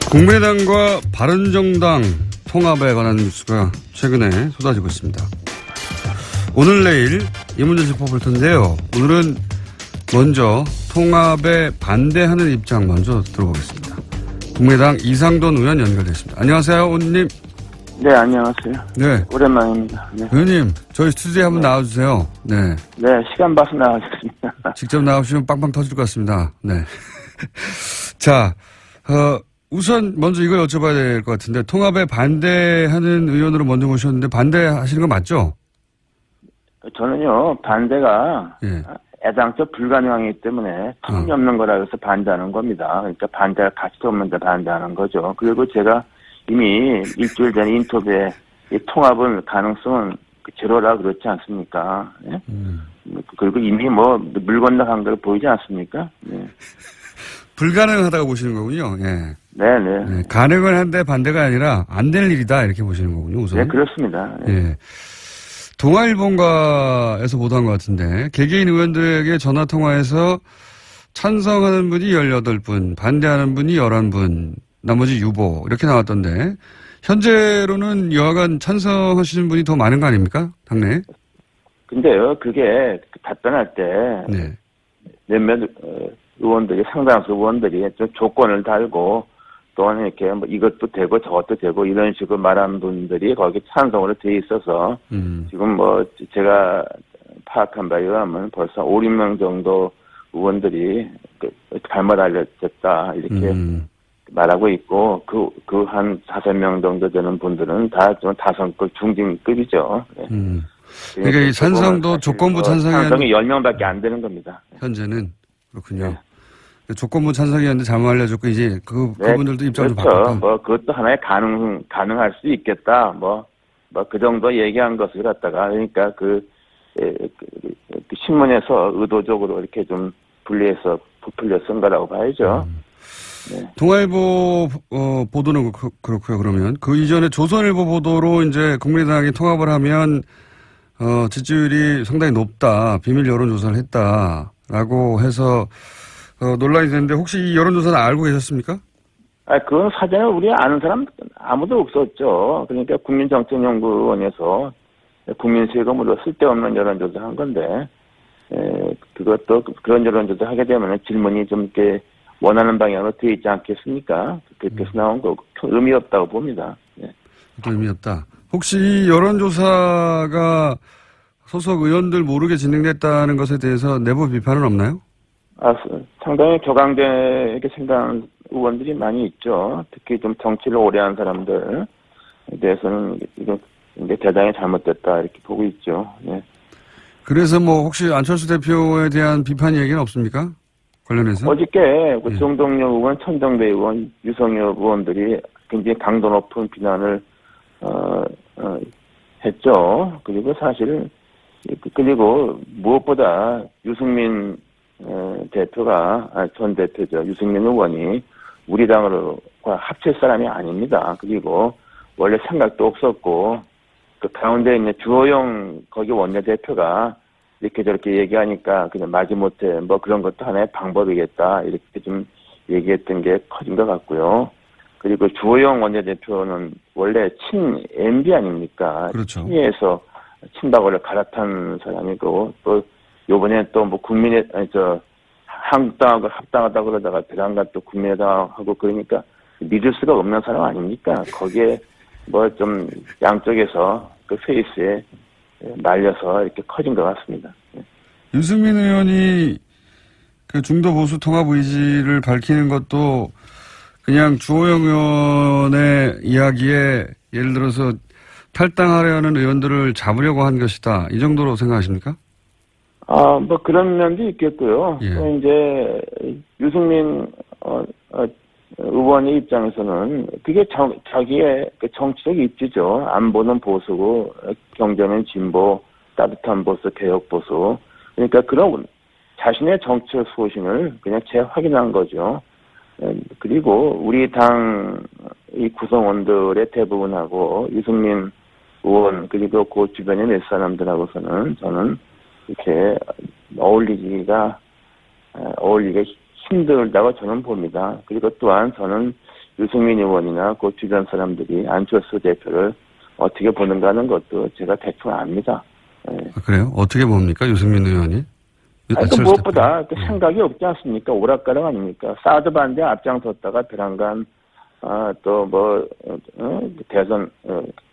국민의당과 바른정당 통합에 관한 뉴스가 최근에 쏟아지고 있습니다. 오늘 내일 이 문제 짚어볼 텐데요. 오늘은 먼저 통합에 반대하는 입장 먼저 들어보겠습니다. 국민의당 이상돈 의원 연결됐습니다. 안녕하세요, 의원님. 네, 안녕하세요. 네. 오랜만입니다. 네. 의원님, 저희 스튜디오에 한번 나와주세요. 네. 네, 시간 봐서 나와주겠습니다. 직접 나오시면 빵빵 터질 것 같습니다. 네. 자, 우선 먼저 이걸 여쭤봐야 될 것 같은데, 통합에 반대하는 의원으로 먼저 모셨는데 반대하시는 거 맞죠? 저는요, 반대가 예. 애당초 불가능하기 때문에 틈이 없는 거라 해서 반대하는 겁니다. 그러니까 반대할 가치도 없는데 반대하는 거죠. 그리고 제가 이미 일주일 전에 인터뷰에 이 통합은 가능성은 제로라 그렇지 않습니까? 예? 그리고 이미 뭐 물 건너간 걸 보이지 않습니까? 예. 불가능하다고 보시는 거군요. 예. 네네. 네, 가능은 한데 반대가 아니라 안 될 일이다 이렇게 보시는 거군요. 우선. 네, 그렇습니다. 예. 예. 동아일보가에서 보도한 것 같은데 개개인 의원들에게 전화 통화해서 찬성하는 분이 18분, 반대하는 분이 11분, 나머지 유보 이렇게 나왔던데 현재로는 여하간 찬성하시는 분이 더 많은 거 아닙니까? 당내에? 근데요, 그게 답변할 때 네. 몇몇 의원들이 상당수 의원들이 좀 조건을 달고 또는 이렇게 뭐 이것도 되고 저것도 되고 이런 식으로 말하는 분들이 거기 찬성으로 돼 있어서 지금 뭐 제가 파악한 바에 의하면 벌써 5, 6명 정도 의원들이 잘못 알려졌다 이렇게 말하고 있고 그 한 5명 정도 되는 분들은 다 좀 다성급 중진급이죠. 네. 그러니까 이 찬성도 조건부 찬성이 10명밖에 안 되는 겁니다. 현재는 그렇군요. 네. 조건부 찬성이었는데 잘못 알려줬고 이제 그분들도 입장을 그렇죠. 바꿨다. 뭐 그것도 하나의 가능할 수 있겠다. 뭐 그 정도 얘기한 것을 갖다가 그러니까 그 신문에서 의도적으로 이렇게 좀 분리해서 부풀려 쓴 거라고 봐야죠. 네. 동아일보 보도는 그렇고요. 그러면 그 이전에 조선일보 보도로 이제 국민의당이 통합을 하면 지지율이 상당히 높다. 비밀 여론조사를 했다라고 해서 논란이 됐는데 혹시 이 여론조사는 알고 계셨습니까? 그건 사전에 우리 아는 사람 아무도 없었죠. 그러니까 국민정책연구원에서 국민 세금으로 쓸데없는 여론조사 한 건데, 그것도 그런 여론조사 하게 되면 질문이 좀 이렇게 원하는 방향으로 되어 있지 않겠습니까? 그렇게 해서 나온 거 의미 없다고 봅니다. 네. 의미 없다. 혹시 이 여론조사가 소속 의원들 모르게 진행됐다는 것에 대해서 내부 비판은 없나요? 상당히 격앙되게 생각하는 의원들이 많이 있죠. 특히 좀 정치를 오래 한 사람들에 대해서는 이게 대단히 잘못됐다 이렇게 보고 있죠. 네. 그래서 뭐 혹시 안철수 대표에 대한 비판 얘기는 없습니까? 관련해서? 어저께 정동영 의원, 천정배 의원, 유성엽 의원들이 굉장히 강도 높은 비난을 했죠. 그리고 사실 그리고 무엇보다 유승민 대표가 전 대표죠. 유승민 의원이 우리 당으로과 합칠 사람이 아닙니다. 그리고 원래 생각도 없었고 그 가운데 있는 주호영 거기 원내대표가 이렇게 저렇게 얘기하니까 그냥 마지못해 뭐 그런 것도 하나의 방법이겠다 이렇게 좀 얘기했던 게 커진 것 같고요. 그리고 주호영 원내대표는 원래 친 MB 아닙니까? 그렇죠. 친이에서 친박을 갈아탄 사람이고 또 요번에 또 뭐 한국당하고 합당하다 그러다가 배당과 또 국민의당하고 그러니까 믿을 수가 없는 사람 아닙니까? 거기에 뭐 좀 양쪽에서 그 페이스에 말려서 이렇게 커진 것 같습니다. 유승민 의원이 그 중도 보수 통합 의지를 밝히는 것도 그냥 주호영 의원의 이야기에 예를 들어서 탈당하려는 의원들을 잡으려고 한 것이다. 이 정도로 생각하십니까? 뭐 그런 면도 있겠고요. 예. 또 이제 유승민 의원의 입장에서는 그게 자기의 그 정치적 입지죠. 안보는 보수고 경제는 진보, 따뜻한 보수, 개혁 보수. 그러니까 그런 자신의 정치적 소신을 그냥 재확인한 거죠. 그리고 우리 당 이 구성원들의 대부분하고 유승민 의원 그리고 그 주변의 몇 사람들하고서는 저는 이렇게 어울리기가 힘들다고 저는 봅니다. 그리고 또한 저는 유승민 의원이나 그 주변 사람들이 안철수 대표를 어떻게 보는가 하는 것도 제가 대충 압니다. 예. 아, 그래요? 어떻게 봅니까? 유승민 의원이? 그 무엇보다 그 생각이 없지 않습니까? 오락가락 아닙니까? 사드 반대 앞장섰다가 베란간, 대선,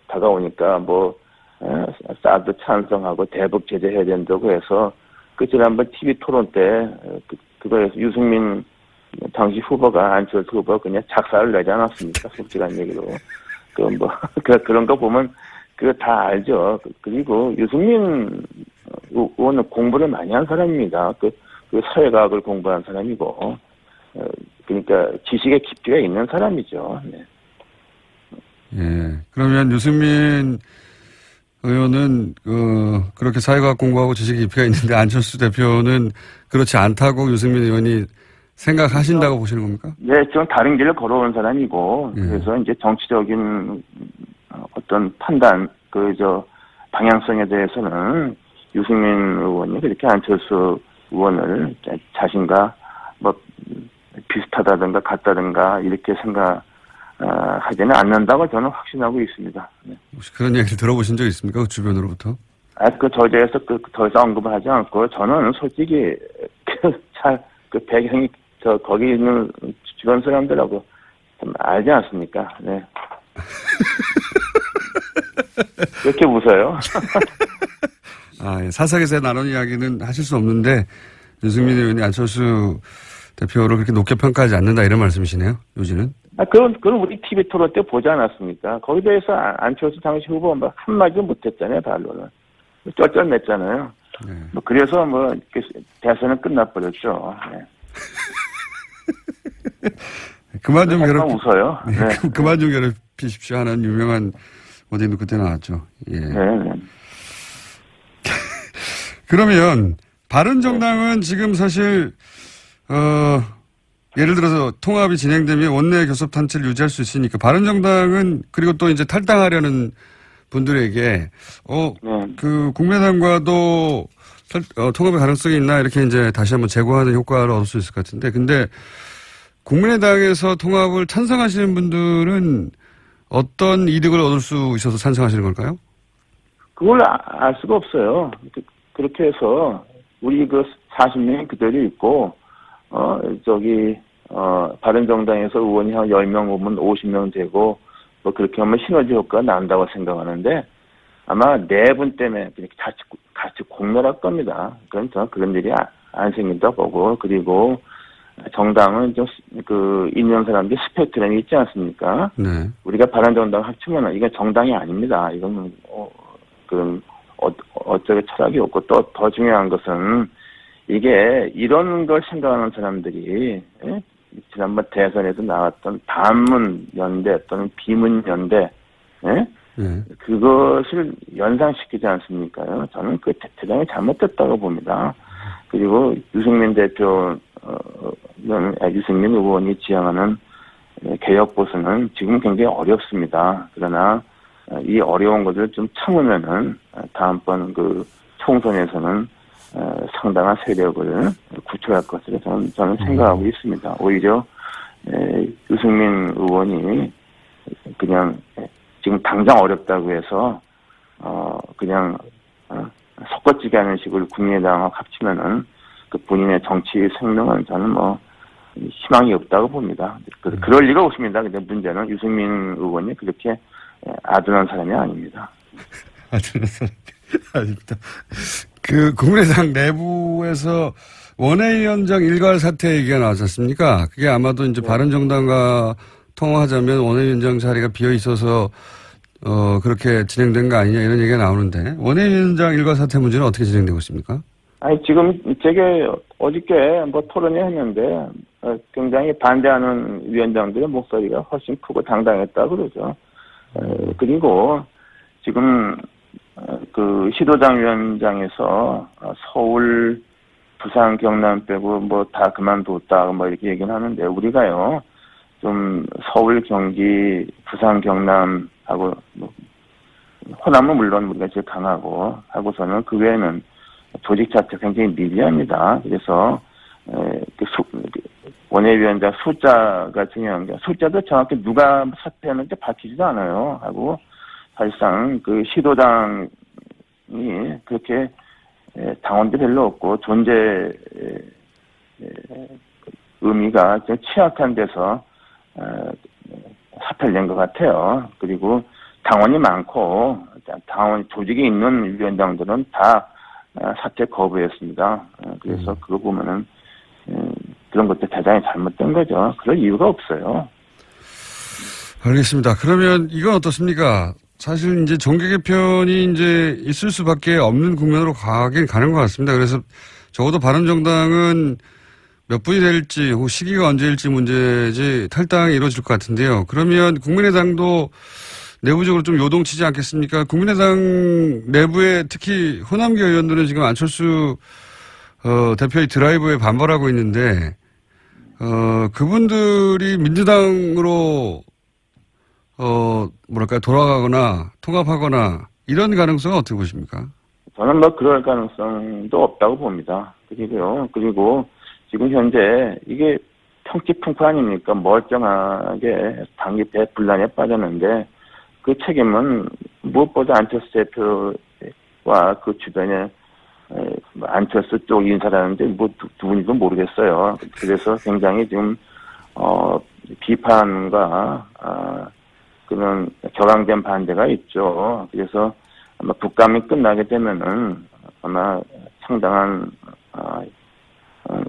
다가오니까 사드 찬성하고 대북 제재해야 된다고 해서, 지난번 TV 토론 때, 그거에서 유승민 당시 후보가, 안철수 후보가 그냥 작사를 내지 않았습니까? 솔직한 얘기로. 그런 거 보면, 그거 다 알죠. 그리고 유승민 의원은 공부를 많이 한 사람입니다. 그 사회과학을 공부한 사람이고, 그러니까 지식의 깊이가 있는 사람이죠. 네. 예. 그러면 유승민 의원은 그렇게 사회과학 공부하고 지식의 깊이가 있는데 안철수 대표는 그렇지 않다고 유승민 의원이 생각하신다고 보시는 겁니까? 네, 좀 다른 길을 걸어온 사람이고, 그래서 이제 정치적인 어떤 판단, 방향성에 대해서는 유승민 의원이 그렇게 안철수 의원을 자신과 비슷하다든가 같다든가 이렇게 생각하지는 않는다고 저는 확신하고 있습니다. 네. 혹시 그런 얘기를 들어보신 적 있습니까? 그 주변으로부터? 저자에서 더 이상 언급을 하지 않고 저는 솔직히 배경이 거기 있는 주변 사람들하고 좀 알지 않습니까? 네. 왜 이렇게 웃어요? 예. 사석에서 나눈 이야기는 하실 수 없는데 유승민 의원이 안철수 대표를 그렇게 높게 평가하지 않는다 이런 말씀이시네요. 요지는. 그건 우리 TV 토론 때 보지 않았습니까? 거기에 대해서 안철수 당시 후보 한마디도 못했잖아요, 반론을. 쩔쩔맸잖아요. 네. 그래서 대선은 끝나버렸죠. 네. 그만 좀 웃어요. 네. 네. 그만 좀 괴롭히십시오 하는 유명한 어디는 그때 나왔죠. 예. 네. 그러면 바른정당은 지금 사실 예를 들어서 통합이 진행되면 원내 교섭 단체를 유지할 수 있으니까 바른정당은 그리고 또 이제 탈당하려는 분들에게 국민의당과도 통합의 가능성이 있나 이렇게 이제 다시 한번 제고하는 효과를 얻을 수 있을 것 같은데 근데 국민의당에서 통합을 찬성하시는 분들은 어떤 이득을 얻을 수 있어서 찬성하시는 걸까요? 그걸 알 수가 없어요. 그렇게 해서 우리 40명이 그대로 있고 바른정당에서 의원이 한 10명 오면 50명 되고 그렇게 하면 시너지 효과가 난다고 생각하는데 아마 내분 때문에 같이 공멸할 겁니다. 그럼 저는 그런 일이 안 생긴다 보고 그리고 정당은 좀 있는 사람들이 스펙트럼이 있지 않습니까? 네. 우리가 바른정당 합치면 이건 정당이 아닙니다. 이건 그런 어쩌게 철학이 없고 또 더 중요한 것은 이게 이런 걸 생각하는 사람들이 지난번 대선에도 나왔던 반문 연대 또는 비문 연대 그것을 연상시키지 않습니까? 저는 그 대단히 잘못됐다고 봅니다. 그리고 유승민 의원이 지향하는 개혁 보수는 지금 굉장히 어렵습니다. 그러나 이 어려운 것을 좀 참으면은 다음번 총선에서는 상당한 세력을 구축할 것으로 저는 생각하고 있습니다. 오히려 유승민 의원이 그냥 지금 당장 어렵다고 해서 그냥 섞어지게 하는 식으로 국민의당하고 합치면은 본인의 정치 생명은 저는 희망이 없다고 봅니다. 그럴 리가 없습니다. 근데 문제는 유승민 의원이 그렇게 아둔한 사람이 아닙니다. 아둔한 사람이 아닙니다. 국민의당 내부에서 원외위원장 일괄 사퇴 얘기가 나왔지 않습니까? 그게 아마도 이제 바른정당과 통화하자면 원외위원장 자리가 비어 있어서 그렇게 진행된 거 아니냐 이런 얘기가 나오는데 원외위원장 일괄 사퇴 문제는 어떻게 진행되고 있습니까? 지금 제게 어저께 토론회 했는데 굉장히 반대하는 위원장들의 목소리가 훨씬 크고 당당했다 그러죠. 그리고 지금 시도당 위원장에서 서울, 부산, 경남 빼고 다 그만뒀다 이렇게 얘기는 하는데 우리가요 좀 서울, 경기, 부산, 경남하고 호남은 물론 우리가 제일 강하고 하고서는 그 외에는 조직 자체가 굉장히 미비합니다. 그래서 원내위원장 숫자가 중요한 게 숫자도 정확히 누가 사퇴했는지 밝히지도 않아요. 하고 사실상 그 시도당이 그렇게 당원도 별로 없고 존재 의미가 좀 취약한 데서 사퇴를 낸 것 같아요. 그리고 당원이 많고 당원 조직이 있는 위원장들은 다 사퇴 거부했습니다. 그래서 그거 보면은 그런 것도 대단히 잘못된 거죠. 그럴 이유가 없어요. 알겠습니다. 그러면 이건 어떻습니까? 사실 이제 정계 개편이 이제 있을 수밖에 없는 국면으로 가긴 가는 것 같습니다. 그래서 적어도 바른정당은 몇 분이 될지 혹은 시기가 언제일지 문제지 탈당이 이루어질 것 같은데요. 그러면 국민의당도 내부적으로 좀 요동치지 않겠습니까? 국민의당 내부에 특히 호남계 의원들은 지금 안철수 대표의 드라이브에 반발하고 있는데 그분들이 민주당으로 뭐랄까 돌아가거나 통합하거나 이런 가능성은 어떻게 보십니까? 저는 뭐 그럴 가능성도 없다고 봅니다. 그리고 지금 현재 이게 평지풍파 아닙니까? 멀쩡하게 당기 대분란에 빠졌는데 그 책임은 무엇보다 안철수 대표와 그 주변에 안철수 쪽 인사라는데 뭐 누군지도 모르겠어요. 그래서 굉장히 지금 비판과 그런 격앙된 반대가 있죠. 그래서 아마 국감이 끝나게 되면은 아마 상당한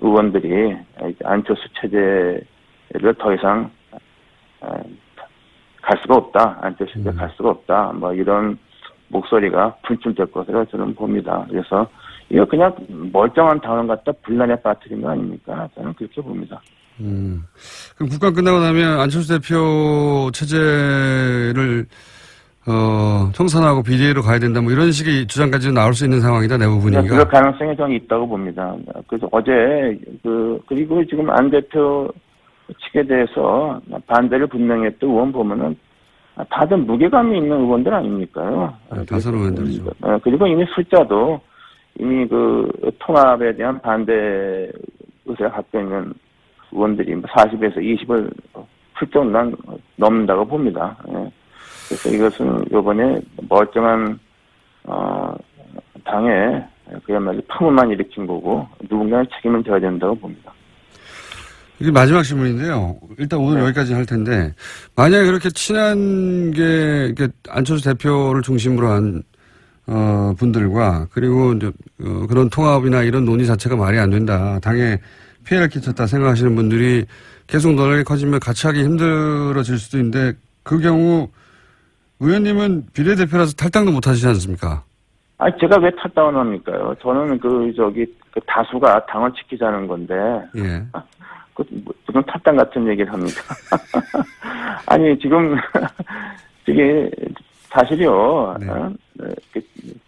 의원들이 안철수 체제를 더 이상 갈 수가 없다. 안철수에 갈 수가 없다. 뭐 이런 목소리가 불출될 것으로 저는 봅니다. 그래서 이거 그냥 멀쩡한 당원 갖다 분란에 빠뜨린 거 아닙니까? 저는 그렇게 봅니다. 그럼 국감 끝나고 나면 안철수 대표 체제를 청산하고 비대위로 가야 된다. 뭐 이런 식의 주장까지 나올 수 있는 상황이다. 내부 분위기가. 그럴 가능성이 저는 있다고 봅니다. 그래서 어제 그리고 지금 안 대표 측에 대해서 반대를 분명히 했던 의원 보면은 다들 무게감이 있는 의원들 아닙니까요? 다선 의원들이죠. 그리고 이미 숫자도 이미 그 통합에 대한 반대 의사를 갖고 있는 의원들이 40에서 20을 훌쩍 넘는다고 봅니다. 그래서 이것은 이번에 멀쩡한 당에 그야말로 파문만 일으킨 거고 누군가는 책임을 져야 된다고 봅니다. 이게 마지막 질문인데요. 일단 오늘 여기까지 할 텐데 만약에 그렇게 친한 게 안철수 대표를 중심으로 한 분들과 그리고 이제 그런 통합이나 이런 논의 자체가 말이 안 된다. 당에 피해를 끼쳤다 생각하시는 분들이 계속 논란이 커지면 같이 하기 힘들어질 수도 있는데 그 경우 의원님은 비례대표라서 탈당도 못 하시지 않습니까? 제가 왜 탈당을 합니까요? 저는 그 다수가 당을 지키자는 건데. 예. 무슨 탈당 같은 얘기를 합니다. 아니, 지금, 이게, 사실이요. 네.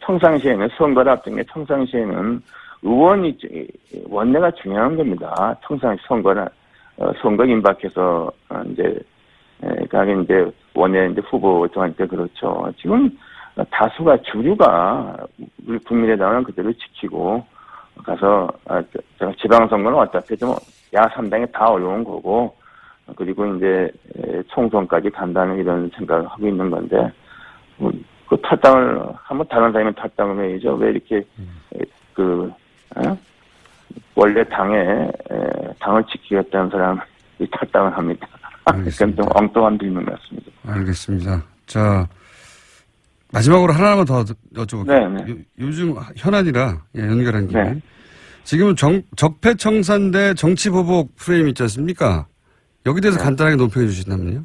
청상시에는, 선거를 앞둔 게 청상시에는 의원이, 원내가 중요한 겁니다. 청상시 선거 임박해서, 가게 원내 후보 정할 때 그렇죠. 지금 다수가 주류가 우리 국민의당은 그대로 지키고 가서, 제가 지방선거는 어차피 좀 야3당이 다 어려운 거고, 그리고 이제 총선까지 간다는 이런 생각을 하고 있는 건데, 그 탈당을 하면 다른 사람이 탈당을 해야죠. 왜 이렇게, 원래 당을 지키겠다는 사람이 탈당을 합니다. 그건 좀 엉뚱한 질문 같습니다. 알겠습니다. 자, 마지막으로 하나만 더 여쭤볼게요. 네. 요즘 현안이라 연결한 김에. 네. 지금 적폐청산 대 정치보복 프레임 있지 않습니까? 여기 대해서 간단하게 논평해 주신다면요?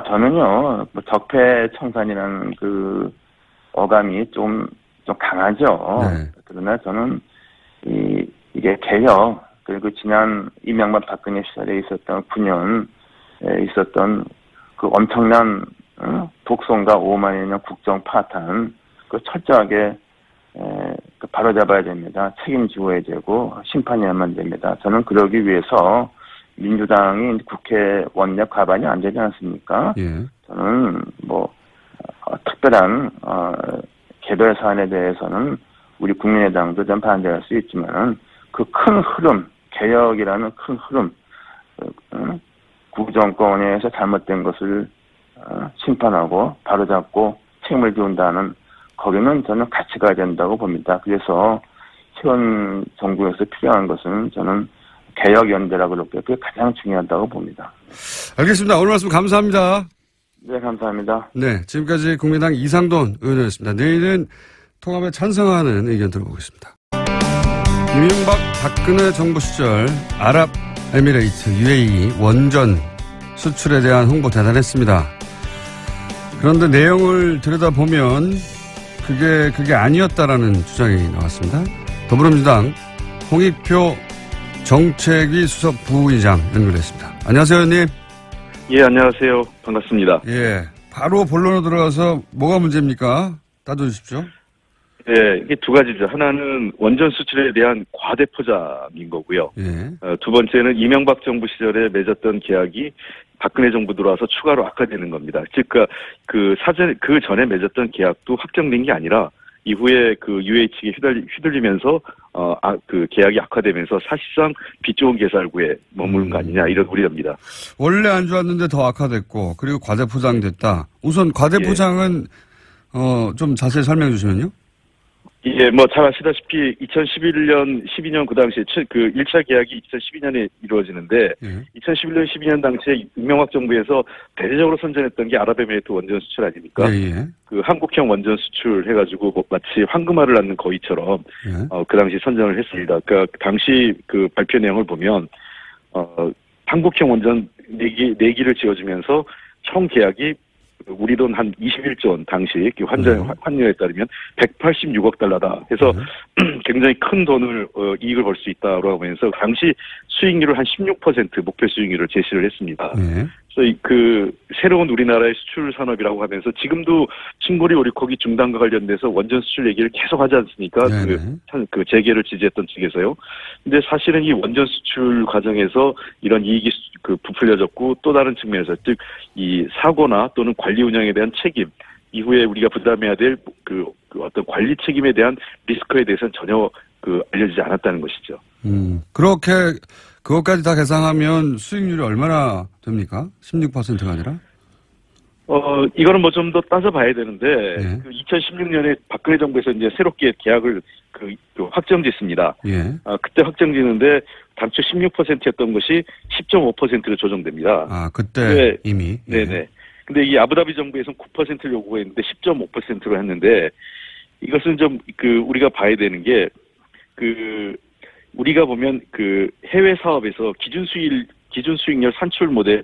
저는요, 적폐청산이라는 그 어감이 좀 강하죠. 네. 그러나 저는 이게 개혁, 그리고 지난 이명박 박근혜 시절에 있었던 9년 있었던 그 엄청난 독선과 오만의 년 국정 파탄, 그 철저하게 바로잡아야 됩니다. 책임지어야 되고 심판해야만 됩니다. 저는 그러기 위해서 민주당이 국회 원내 과반이 안 되지 않습니까? 예. 저는 특별한 개별 사안에 대해서는 우리 국민의당도 좀 반대할 수 있지만 그 큰 흐름, 개혁이라는 큰 흐름, 구정권에서 잘못된 것을 심판하고 바로잡고 책임을 지운다는 거기는 저는 같이 가야 된다고 봅니다. 그래서 현 정부에서 필요한 것은 저는 개혁연대라고 그렇게 그게 가장 중요하다고 봅니다. 알겠습니다. 오늘 말씀 감사합니다. 네, 감사합니다. 네, 지금까지 국민당 이상돈 의원이었습니다. 내일은 통합에 찬성하는 의견 들어보겠습니다. 이명박 박근혜 정부 시절 아랍에미레이트 UAE 원전 수출에 대한 홍보 대단했습니다. 그런데 내용을 들여다보면 그게 아니었다라는 주장이 나왔습니다. 더불어민주당 홍익표 정책위 수석 부의장 연결했습니다. 안녕하세요, 의원님. 예, 안녕하세요. 반갑습니다. 예, 바로 본론으로 들어가서 뭐가 문제입니까? 따져주십시오. 예, 이게 두 가지죠. 하나는 원전 수출에 대한 과대 포장인 거고요. 예. 두 번째는 이명박 정부 시절에 맺었던 계약이 박근혜 정부 들어와서 추가로 악화되는 겁니다. 즉, 그 전에 맺었던 계약도 확정된 게 아니라 이후에 그 UA 측에 휘둘리면서 그 계약이 악화되면서 사실상 빚 좋은 개살구에 머무른 거 아니냐 이런 우려입니다. 원래 안 좋았는데 더 악화됐고 그리고 과대 포장됐다. 우선 과대 포장은 좀 자세히 설명해 주시면요. 이게 뭐 잘 아시다시피 2011년, 12년 그 당시에 그 1차 계약이 2012년에 이루어지는데 2011년, 12년 당시에 이명박 정부에서 대대적으로 선전했던 게 아랍에미레이트 원전 수출 아닙니까? 그 한국형 원전 수출 해가지고 뭐 마치 황금알을 낳는 거위처럼 그 당시 선전을 했습니다. 그러니까 당시 그 발표 내용을 보면 한국형 원전 4기를 지어주면서 총 계약이 우리 돈 한 21조 원 당시 환율에 따르면 186억 달러다 해서 굉장히 큰 돈을 이익을 벌 수 있다고 하면서 당시 수익률을 한 16% 목표 수익률을 제시를 했습니다. 그래서 그 새로운 우리나라의 수출 산업이라고 하면서 지금도 칭고리 오리코기 중단과 관련돼서 원전 수출 얘기를 계속 하지 않습니까? 그 재개를 지지했던 측에서요. 근데 사실은 이 원전 수출 과정에서 이런 이익이 부풀려졌고 또 다른 측면에서 즉 이 사고나 또는 관리 운영에 대한 책임 이후에 우리가 부담해야 될 그 어떤 관리 책임에 대한 리스크에 대해서는 전혀 알려지지 않았다는 것이죠. 그렇게 그것까지 다 계산하면 수익률이 얼마나 됩니까? 16%가 아니라? 이거는 뭐 좀 더 따져봐야 되는데, 2016년에 박근혜 정부에서 이제 새롭게 계약을 확정짓습니다. 그때 확정짓는데, 당초 16%였던 것이 10.5%로 조정됩니다. 아, 그때 이미? 네네. 근데 이 아부다비 정부에서는 9%를 요구했는데 10.5%로 했는데, 이것은 좀 우리가 봐야 되는 게, 우리가 보면 해외 사업에서 기준 수익률 산출 모델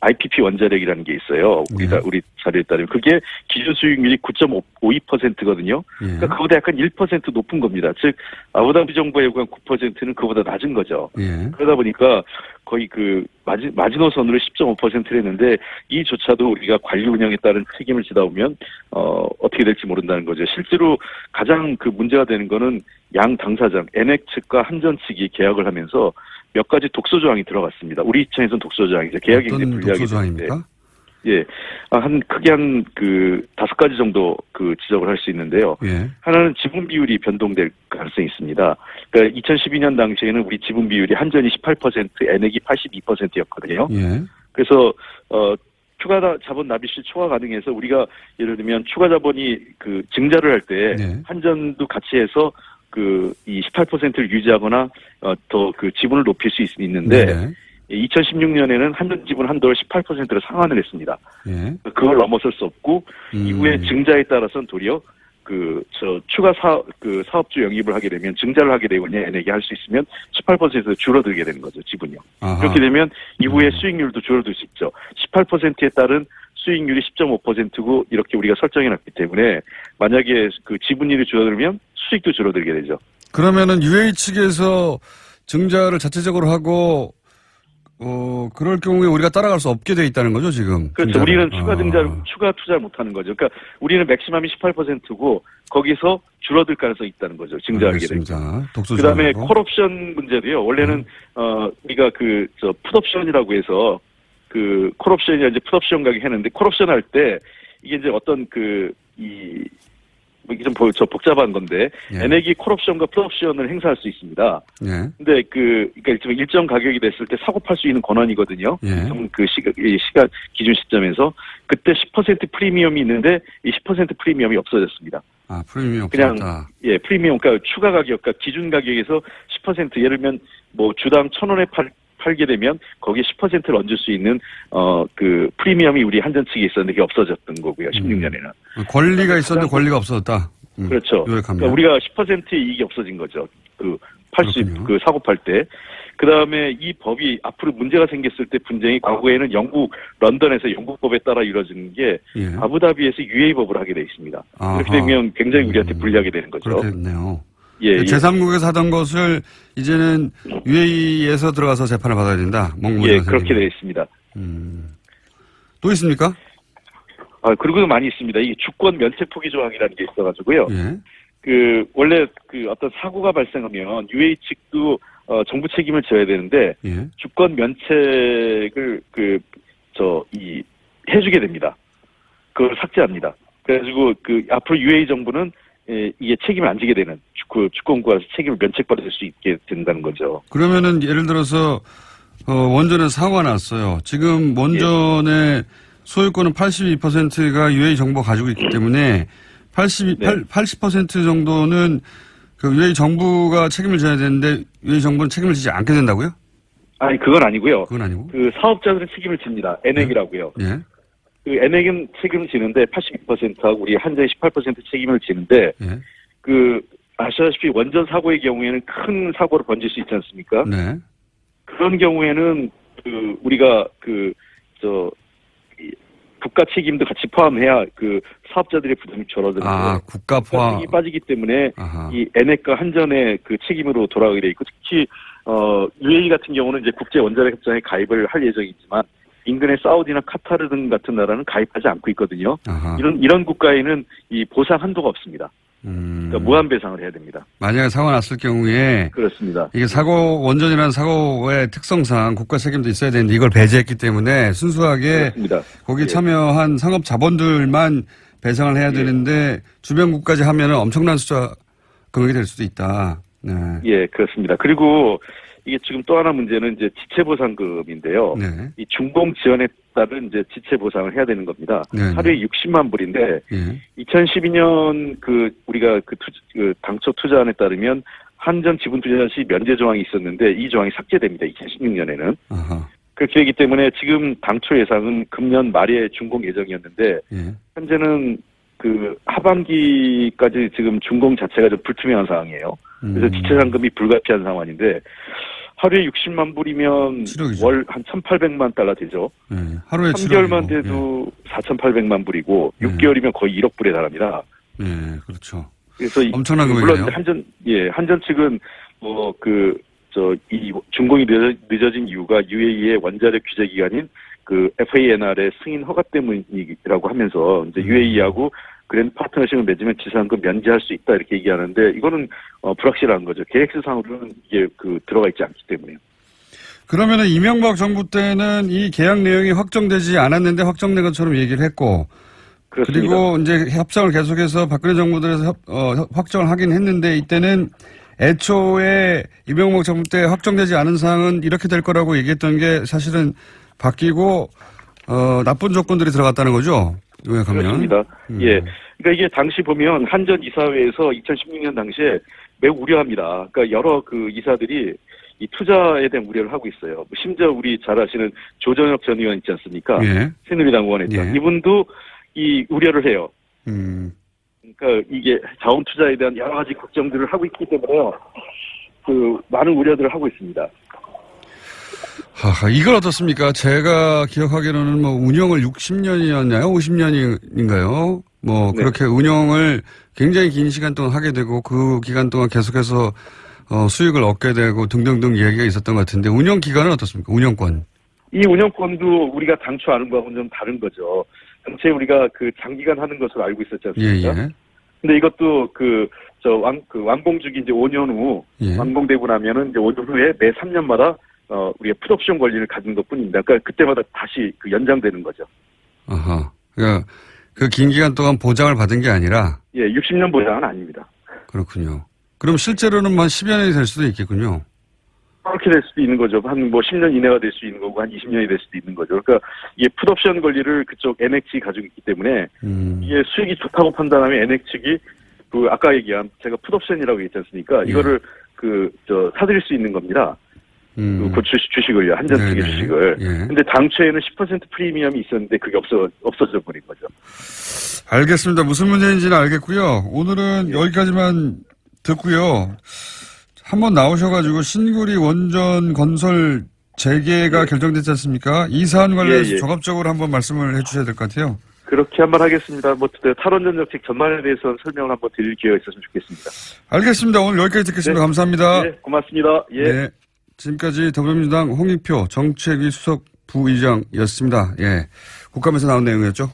IPP 원자력이라는 게 있어요. 우리 자료에 따르면 그게 기준 수익률이 9.52%거든요. 그러니까 그보다 약간 1% 높은 겁니다. 즉 아부다비 정부가 요구한 9%는 그보다 낮은 거죠. 그러다 보니까 거의 마지노선으로 10.5%를 했는데 이조차도 우리가 관리 운영에 따른 책임을 지다 보면 어떻게 될지 모른다는 거죠. 실제로 가장 문제가 되는 거는 양 당사장 엔액 측과 한전 측이 계약을 하면서 몇 가지 독소 조항이 들어갔습니다. 우리 입장에서는 독소 조항이죠. 계약이 이제 불리하게 되는데, 예, 크게 한 5가지 정도 지적을 할 수 있는데요. 하나는 지분 비율이 변동될 가능성이 있습니다. 그러니까 2012년 당시에는 우리 지분 비율이 한전이 18%, 엔액이 82%였거든요. 그래서 추가 자본 납입 시 초과 가능해서 우리가 예를 들면 추가 자본이 증자를 할 때 한전도 같이 해서 이 18%를 유지하거나 더 지분을 높일 수 있는데 2016년에는 한전 지분 한도를 18%로 상한을 했습니다. 그걸 넘어설 수 없고 이후에 증자에 따라서는 도리어 추가 사업주 영입을 하게 되면 증자를 하게 되거나 엔액이 할 수 있으면 18%로 줄어들게 되는 거죠, 지분이요. 그렇게 되면 이후에 수익률도 줄어들 수 있죠. 18%에 따른 수익률이 10.5%고 이렇게 우리가 설정해놨기 때문에 만약에 지분율이 줄어들면 수익도 줄어들게 되죠. 그러면은 UA 측에서 증자를 자체적으로 하고 그럴 경우에 우리가 따라갈 수 없게 돼 있다는 거죠, 지금. 그렇죠. 증자를. 우리는 추가 투자를 못 하는 거죠. 그러니까 우리는 맥시멈이 18%고 거기서 줄어들 가능성이 있다는 거죠. 증자하게 되면. 그다음에 콜옵션 문제도요. 원래는 우리가 풋옵션이라고 해서 콜옵션이 이제 풋옵션 가격 했는데 콜옵션 할 때 이게 이제 어떤 이게 좀 저 복잡한 건데 예. 엔액이 콜옵션과 풋옵션을 행사할 수 있습니다. 예. 근데 그러니까 일정 가격이 됐을 때 사고 팔 수 있는 권한이거든요. 예. 그 시간 기준 시점에서 그때 10% 프리미엄이 있는데 이 10% 프리미엄이 없어졌습니다. 아, 프리미엄 그냥 없었다. 예 프리미엄 그러니까 추가 가격, 그러니까 기준 가격에서 10% 예를 들면 뭐 주당 1,000원에 팔게 되면 거기에 10%를 얹을 수 있는 그 프리미엄이 우리 한전 측에 있었는데 그게 없어졌던 거고요. 16년에는 권리가 있었는데 권리가 없어졌다. 그렇죠. 그러니까 우리가 10%의 이익이 없어진 거죠. 그 사고 팔 때. 그 다음에 이 법이 앞으로 문제가 생겼을 때 분쟁이 과거에는 영국 런던에서 영국법에 따라 이루어지는 게 예. 아부다비에서 UA법을 하게 돼 있습니다. 아하. 그렇게 되면 굉장히 우리한테 불리하게 되는 거죠. 그렇겠네요. 예, 예. 제3국에서 하던 것을 이제는 UAE에서 들어가서 재판을 받아야 된다. 예, 그렇게 되어 있습니다. 또 있습니까? 그리고 많이 있습니다. 이 주권 면책 포기 조항이라는 게 있어가지고요. 예. 원래 어떤 사고가 발생하면 UAE 측도 정부 책임을 져야 되는데 예. 주권 면책을 해주게 됩니다. 그걸 삭제합니다. 그래가지고 앞으로 UAE 정부는 이게 책임을 안 지게 되는 주권국가에서 책임을 면책받을 수 있게 된다는 거죠. 그러면은 예를 들어서 원전에 사고가 났어요. 지금 원전의 소유권은 82%가 UAE 정부가 가지고 있기 때문에 80% 정도는 그 UAE 정부가 책임을 져야 되는데 UAE 정부는 책임을 지지 않게 된다고요? 아니 그건 아니고요. 그건 아니고. 사업자들은 책임을 집니다. 엔액이라고요. 예. 엔액은 책임을 지는데 82%하고 우리 한전이 18% 책임을 지는데 예. 아시다시피 원전 사고의 경우에는 큰 사고로 번질 수 있지 않습니까? 네. 그런 경우에는 우리가 국가 책임도 같이 포함해야 사업자들의 부담이 줄어드는데 국가 포함이 빠지기 때문에 아하. 이 엔액과 한전의 책임으로 돌아가게 돼 있고 특히 UAE 같은 경우는 이제 국제 원자력 협정에 가입을 할 예정이지만 인근의 사우디나 카타르 등 같은 나라는 가입하지 않고 있거든요. 아하. 이런 국가에는 이 보상 한도가 없습니다. 그러니까 무한 배상을 해야 됩니다. 만약에 사고가 났을 경우에 그렇습니다. 이게 원전이라는 사고의 특성상 국가 책임도 있어야 되는데 이걸 배제했기 때문에 순수하게 그렇습니다. 거기 참여한 상업 자본들만 배상을 해야 되는데 주변국까지 하면은 엄청난 숫자 금액이 될 수도 있다. 네. 예, 그렇습니다. 그리고 이게 지금 또 하나 문제는 이제 지체보상금인데요. 네. 이 준공 지원에 따른 이제 지체보상을 해야 되는 겁니다. 네. 하루에 60만 불인데 예. 2012년 우리가 당초 투자안에 따르면 한전 지분 투자 시 면제 조항이 있었는데 이 조항이 삭제됩니다. 2016년에는. 아하. 그렇게 되기 때문에 지금 당초 예상은 금년 말에 준공 예정이었는데 예. 현재는 하반기까지 지금 준공 자체가 좀 불투명한 상황이에요. 그래서 지체상금이 불가피한 상황인데 하루에 60만 불이면 7억이죠. 월 한 1,800만 달러 되죠. 예. 하루에 3개월만 7억이고. 돼도 4,800만 불이고 6개월이면 거의 1억 불에 달합니다. 예. 그렇죠. 그래서 엄청난 물론 금액이네요. 한전 측은 이 준공이 늦어진 이유가 UAE의 원자력 규제 기관인 FANR의 승인 허가 때문이라고 하면서 이제 UAE하고 그랜드 파트너십을 맺으면 지상금 면제할 수 있다 이렇게 얘기하는데 이거는 불확실한 거죠. 계획서상으로는 이게 들어가 있지 않기 때문에요. 그러면은 이명박 정부 때는 이 계약 내용이 확정되지 않았는데 확정된 것처럼 얘기를 했고 그렇습니다. 그리고 이제 협상을 계속해서 박근혜 정부 들에서 확정을 하긴 했는데 이때는 애초에 이명박 정부 때 확정되지 않은 사항은 이렇게 될 거라고 얘기했던 게 사실은 바뀌고 나쁜 조건들이 들어갔다는 거죠. 요약하면. 그렇습니다. 예. 그러니까 이게 당시 보면 한전 이사회에서 2016년 당시에 매우 우려합니다. 그러니까 여러 이사들이 이 투자에 대한 우려를 하고 있어요. 심지어 우리 잘 아시는 조정혁 전 의원 있지 않습니까? 예. 새누리당 의원했죠. 예. 이분도 이 우려를 해요. 그러니까 이게 자원 투자에 대한 여러 가지 걱정들을 하고 있기 때문에요. 많은 우려들을 하고 있습니다. 이걸 어떻습니까? 제가 기억하기로는 운영을 60년이었나요? 50년인가요? 네. 그렇게 운영을 굉장히 긴 시간 동안 하게 되고 그 기간 동안 계속해서 수익을 얻게 되고 등등등 얘기가 있었던 것 같은데 운영 기간은 어떻습니까? 운영권. 이 운영권도 우리가 당초 아는 거하고는 좀 다른 거죠. 전체 우리가 장기간 하는 것으로 알고 있었지 않습니까? 예. 근데 이것도 완공주기 이제 5년 후 예. 완공되고 나면은 이제 5년 후에 매 3년마다 우리가 풋옵션 권리를 가진 것뿐입니다. 그러니까 그때마다 다시 연장되는 거죠. 아하. 그러니까 그 긴 기간 동안 보장을 받은 게 아니라? 예, 60년 보장은 아닙니다. 그렇군요. 그럼 실제로는 한 10여 년이 될 수도 있겠군요. 그렇게 될 수도 있는 거죠. 한 10년 이내가 될 수 있는 거고, 한 20년이 될 수도 있는 거죠. 그러니까, 이게 풋옵션 권리를 그쪽 NX 측이 가지고 있기 때문에, 이게 수익이 좋다고 판단하면 NX 측이, 아까 얘기한, 제가 풋옵션이라고 얘기했지 않습니까? 이거를, 사들일 수 있는 겁니다. 주식을요. 한전 측의 주식을. 근데 당초에는 10% 프리미엄이 있었는데, 그게 없어져 버린 거죠. 알겠습니다. 무슨 문제인지는 알겠고요. 오늘은 여기까지만 듣고요. 한번 나오셔가지고 신구리 원전 건설 재개가 결정됐지 않습니까? 이 사안 관련해서 종합적으로 한번 말씀을 해주셔야 될 것 같아요. 그렇게 한번 하겠습니다. 탈원전 정책 전반에 대해서는 설명을 한번 드릴 기회가 있었으면 좋겠습니다. 알겠습니다. 오늘 여기까지 듣겠습니다. 감사합니다. 네, 고맙습니다. 예. 네. 지금까지 더불어민주당 홍익표 정책위 수석 부의장이었습니다. 예. 국감에서 나온 내용이었죠.